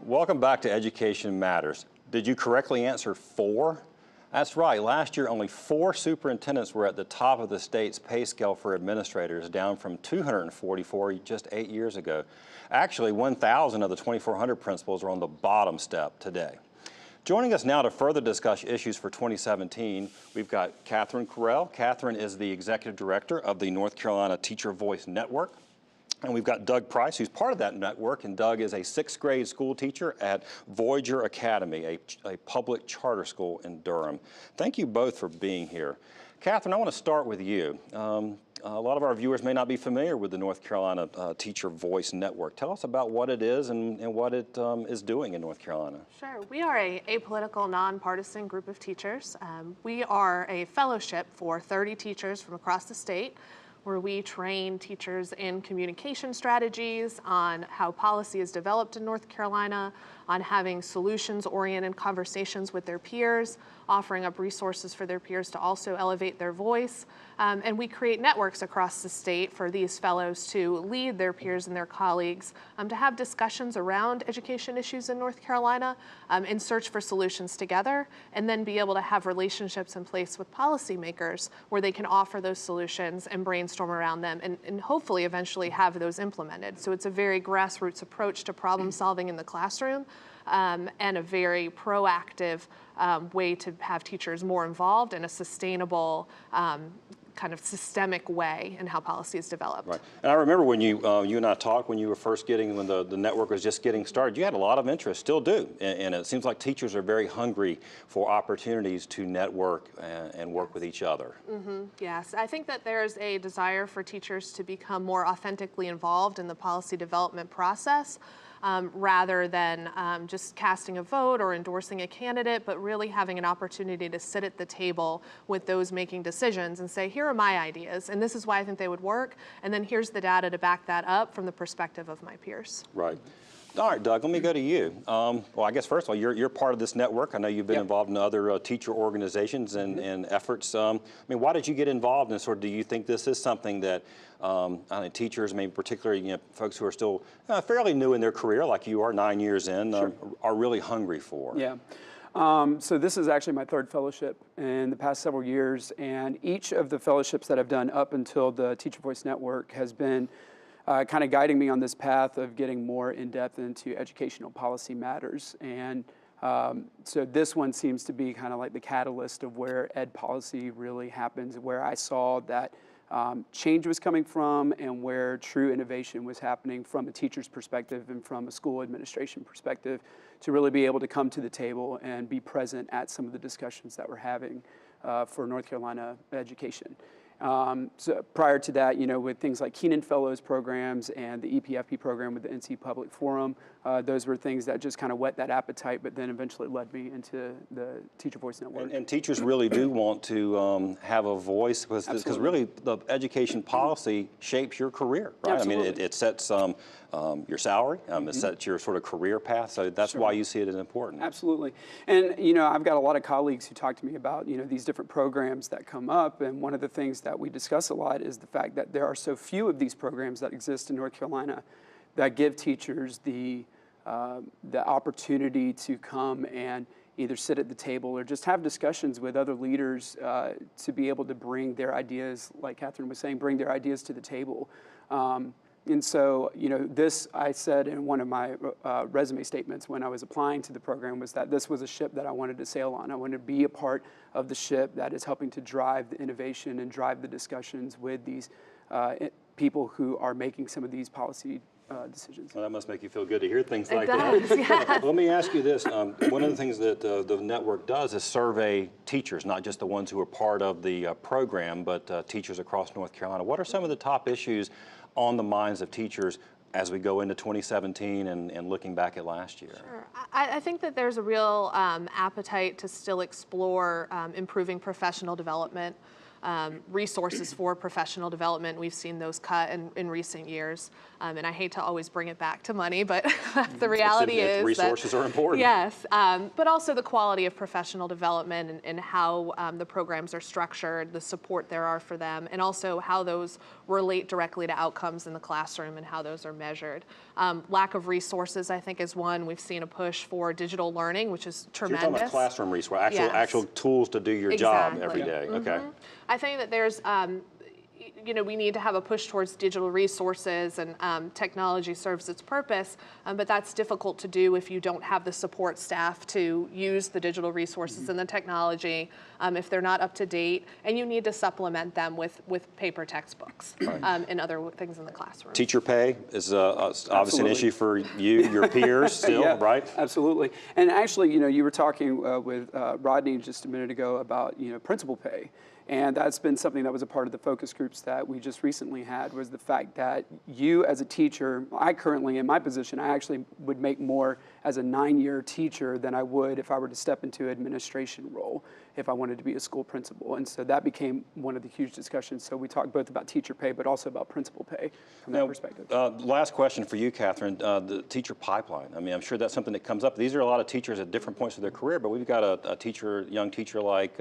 Welcome back to Education Matters. Did you correctly answer 4? That's right. Last year, only 4 superintendents were at the top of the state's pay scale for administrators, down from 244 just 8 years ago. Actually, 1,000 of the 2,400 principals are on the bottom step today. Joining us now to further discuss issues for 2017, we've got Katharine Correll. Katharine is the Executive Director of the North Carolina Teacher Voice Network. And we've got Doug Price, who's part of that network, and Doug is a 6th grade school teacher at Voyager Academy, a public charter school in Durham. Thank you both for being here. Katharine, I want to start with you. A lot of our viewers may not be familiar with the North Carolina Teacher Voice Network. Tell us about what it is and what it is doing in North Carolina. Sure. We are a apolitical, nonpartisan group of teachers. We are a fellowship for 30 teachers from across the state, where we train teachers in communication strategies, on how policy is developed in North Carolina, on having solutions-oriented conversations with their peers, offering up resources for their peers to also elevate their voice. And we create networks across the state for these fellows to lead their peers and their colleagues to have discussions around education issues in North Carolina and search for solutions together, and then be able to have relationships in place with policymakers where they can offer those solutions and brainstorm around them and hopefully eventually have those implemented. So it's a very grassroots approach to problem solving in the classroom. And a very proactive way to have teachers more involved in a sustainable kind of systemic way in how policy is developed. Right. And I remember when you and I talked when you were first when the network was just getting started, you had a lot of interest, still do. And it seems like teachers are very hungry for opportunities to network and work with each other. Mm-hmm. Yes, I think that there's a desire for teachers to become more authentically involved in the policy development process. Rather than just casting a vote or endorsing a candidate, but really having an opportunity to sit at the table with those making decisions and say, here are my ideas, and this is why I think they would work, and then here's the data to back that up from the perspective of my peers. Right. All right, Doug, let me go to you. Well, I guess first of all, you're part of this network. I know you've been involved in other teacher organizations and efforts. I mean, why did you get involved, and sort of do you think this is something that I think teachers, maybe particularly folks who are still fairly new in their career, like you are 9 years in, are really hungry for? Yeah. So this is actually my 3rd fellowship in the past several years, and each of the fellowships that I've done up until the Teacher Voice Network has been kind of guiding me on this path of getting more in-depth into educational policy matters. And so this one seems to be kind of like the catalyst of where ed policy really happens, where I saw that change was coming from and where true innovation was happening from a teacher's perspective and from a school administration perspective, to really be able to come to the table and be present at some of the discussions that we're having for North Carolina education. So prior to that, with things like Keenan Fellows programs and the EPFP program with the NC Public Forum, those were things that just kind of whet that appetite, but then eventually led me into the Teacher Voice Network. And teachers really do want to have a voice, because really the education policy shapes your career, right? Absolutely. I mean, it sets your salary, it sets your sort of career path, so that's why you see it as important. Absolutely. And, I've got a lot of colleagues who talk to me about, these different programs that come up, and one of the things that we discuss a lot is the fact that there are so few of these programs that exist in North Carolina that give teachers the opportunity to come and either sit at the table or just have discussions with other leaders to be able to bring their ideas, like Katharine was saying, bring their ideas to the table. And so, this I said in one of my resume statements when I was applying to the program, was that this was a ship that I wanted to sail on. I wanted to be a part of the ship that is helping to drive the innovation and drive the discussions with these people who are making some of these policy decisions. Well, that must make you feel good to hear things like that. Yeah. Let me ask you this. One of the things that the network does is survey teachers, not just the ones who are part of the program, but teachers across North Carolina. What are some of the top issues on the minds of teachers as we go into 2017 and looking back at last year? Sure. I think that there's a real appetite to still explore improving professional development resources for professional development. We've seen those cut in recent years. And I hate to always bring it back to money, but the reality is resources are important. Yes, but also the quality of professional development and how the programs are structured, the support there are for them, and also how those relate directly to outcomes in the classroom and how those are measured. Lack of resources, I think, is one. We've seen a push for digital learning, which is tremendous. You're talking about classroom resources, actual tools to do your job every day. Okay. I think that there's, we need to have a push towards digital resources, and technology serves its purpose, but that's difficult to do if you don't have the support staff to use the digital resources and the technology, if they're not up to date, and you need to supplement them with paper textbooks and other things in the classroom. Teacher pay is obviously an issue for you, your peers still, Yeah, right? Absolutely. And actually, you were talking with Rodney just a minute ago about, principal pay. And that's been something that was a part of the focus groups that we just recently had, was the fact that you as a teacher, I currently in my position, I actually would make more as a 9-year teacher than I would if I were to step into an administration role, if I wanted to be a school principal. And so that became one of the huge discussions. So we talked both about teacher pay, but also about principal pay from that perspective. Last question for you, Katharine, the teacher pipeline. I mean, I'm sure that's something that comes up. These are a lot of teachers at different points of their career, but we've got a young teacher like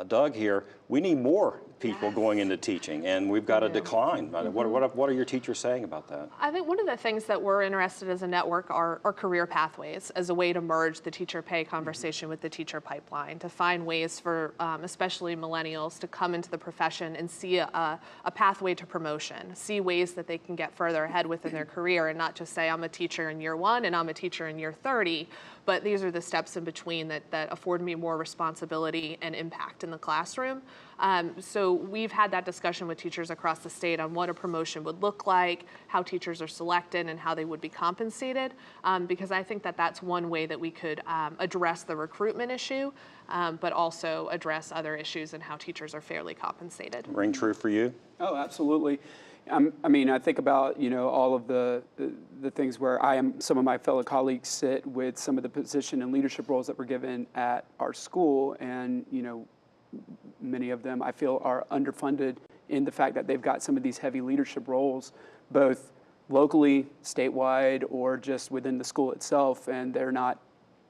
Doug here. We need more people going into teaching, and we've got a decline. What are your teachers saying about that? I think one of the things that we're interested as a network are career pathways as a way to merge the teacher pay conversation with the teacher pipeline, to find ways for especially millennials to come into the profession and see a pathway to promotion, see ways that they can get further ahead within their career, and not just say, I'm a teacher in year 1 and I'm a teacher in year 30, but these are the steps in between that afford me more responsibility and impact in the classroom. So we've had that discussion with teachers across the state on what a promotion would look like, how teachers are selected, and how they would be compensated, because I think that that's one way that we could address the recruitment issue, but also address other issues and how teachers are fairly compensated. Ring true for you? Oh, absolutely. I mean, I think about, all of the things where some of my fellow colleagues sit with some of the position and leadership roles that were given at our school, and, many of them I feel are underfunded in the fact that they've got some of these heavy leadership roles, both locally, statewide, or just within the school itself, and they're not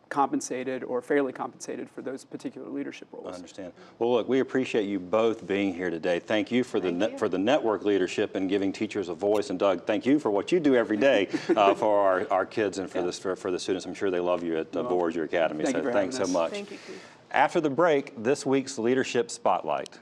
compensated or fairly compensated for those particular leadership roles. I understand. Well, look, we appreciate you both being here today. Thank you for the network leadership and giving teachers a voice. And Doug, thank you for what you do every day for our kids and for the students. I'm sure they love you at Voyager Academy. Thank you for thanks so much. Thank you, Keith. After the break, this week's Leadership Spotlight.